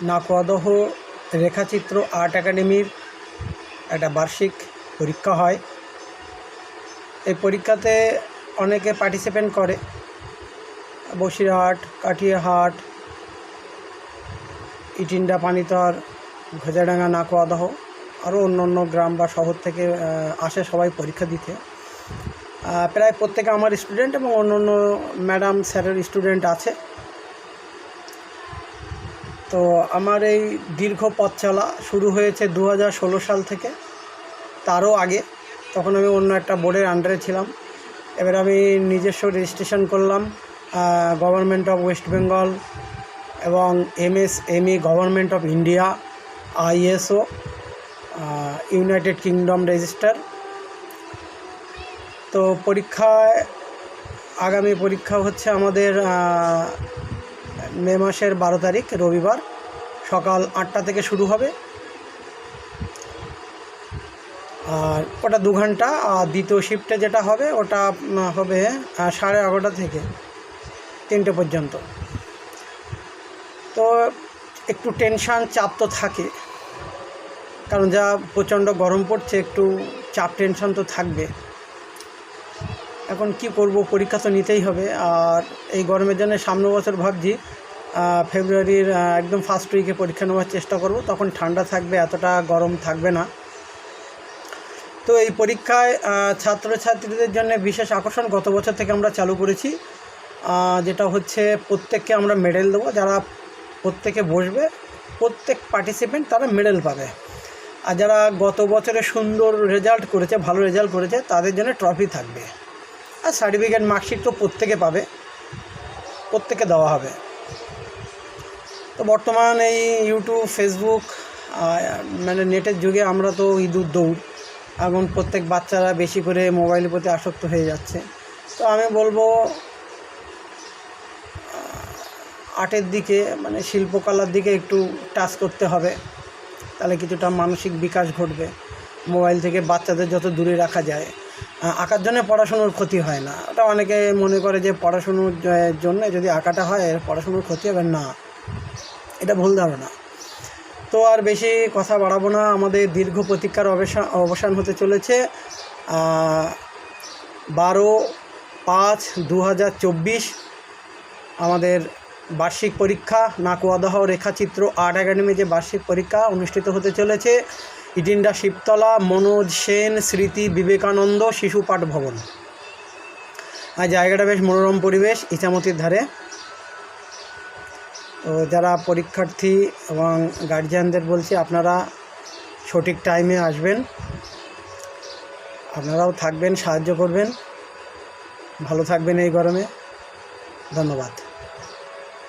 নাকুয়াদহ রেখাচিত্র art একাডেমির একটা বার্ষিক পরীক্ষা হয়। এই পরীক্ষাতে অনেকে পার্টিসিপেন্ট করে, বসিরহাট, কাঠিয়াহাট, ইটিন্ডা, পানিতর, ঘোজাডাঙ্গা, নাকুয়াদহ আরও অন্য গ্রাম বা শহর থেকে আসে সবাই পরীক্ষা দিতে। প্রায় প্রত্যেকে আমার স্টুডেন্ট এবং অন্য ম্যাডাম স্যারের স্টুডেন্ট আছে। তো আমার এই দীর্ঘ পথ চলা শুরু হয়েছে 2016 সাল থেকে, তারও আগে। তখন আমি অন্য একটা বোর্ডের আন্ডারে ছিলাম। এবার আমি নিজস্ব রেজিস্ট্রেশন করলাম গভর্নমেন্ট অফ ওয়েস্ট বেঙ্গল এবং MSME government of India, ISO United kingdom register. তো আগামী পরীক্ষা হচ্ছে আমাদের মে মাসের 12 তারিখ রবিবার সকাল 8টা থেকে শুরু হবে। আর ওটা 2 ঘন্টা। আর দ্বিতীয় শিফটে যেটা হবে ওটা হবে 11:30 থেকে 3টে পর্যন্ত। তো একটু টেনশান, চাপ তো থাকে, কারণ যা প্রচণ্ড গরম পড়ছে, একটু চাপ টেনশন তো থাকবে। এখন কি করব, পরীক্ষা তো নিতেই হবে। আর এই গরমের জন্য সামনের বছর ভাবছি ফেব্রুয়ারির একদম ফার্স্ট উইকে পরীক্ষা নেওয়ার চেষ্টা করব, তখন ঠান্ডা থাকবে, এতটা গরম থাকবে না। তো এই পরীক্ষায় ছাত্রছাত্রীদের জন্য বিশেষ আকর্ষণ গত বছর থেকে আমরা চালু করেছি, যেটা হচ্ছে প্রত্যেককে আমরা মেডেল দেবো। যারা প্রত্যেকে বসবে, প্রত্যেক পার্টিসিপেন্ট তারা মেডেল পাবে। আর যারা গত বছরে সুন্দর রেজাল্ট করেছে, ভালো রেজাল্ট করেছে, তাদের জন্য ট্রফি থাকবে। আর সার্টিফিকেট, মার্কশিট তো প্রত্যেকে পাবে, প্রত্যেকে দেওয়া হবে। তো বর্তমান এই ইউটিউব, ফেসবুক মানে নেটের যুগে আমরা তো ইঁদুর দৌড়, এখন প্রত্যেক বাচ্চারা বেশি করে মোবাইলের প্রতি আসক্ত হয়ে যাচ্ছে। তো আমি বলবো আর্টের দিকে, মানে শিল্পকলার দিকে একটু টাচ করতে হবে, তাহলে কিছুটা মানসিক বিকাশ ঘটবে। মোবাইল থেকে বাচ্চাদের যত দূরে রাখা যায়। আঁকার জন্য পড়াশুনোর ক্ষতি হয় না, ওটা অনেকে মনে করে যে পড়াশুনোর জন্য যদি আঁকাটা হয় পড়াশুনোর ক্ষতি হবে না, এটা ভুল ধারণা। তো আর বেশি কথা বাড়াবো না, আমাদের দীর্ঘ প্রতীক্ষার অবসান হতে চলেছে। 12/5/2024 আমাদের বার্ষিক পরীক্ষা, নাকুয়াদহ রেখাচিত্র আর্ট একাডেমি যে বার্ষিক পরীক্ষা অনুষ্ঠিত হতে চলেছে ইটিন্ডা, শিবতলা, মনোজ সেন স্মৃতি বিবেকানন্দ শিশু পাঠ ভবন। আর জায়গাটা বেশ মনোরম পরিবেশ, ইছামতির ধারে। তো যারা পরীক্ষার্থী এবং গার্জিয়ানদের বলছি, আপনারা সঠিক টাইমে আসবেন, আপনারাও থাকবেন, সাহায্য করবেন, ভালো থাকবেন এই গরমে। ধন্যবাদ।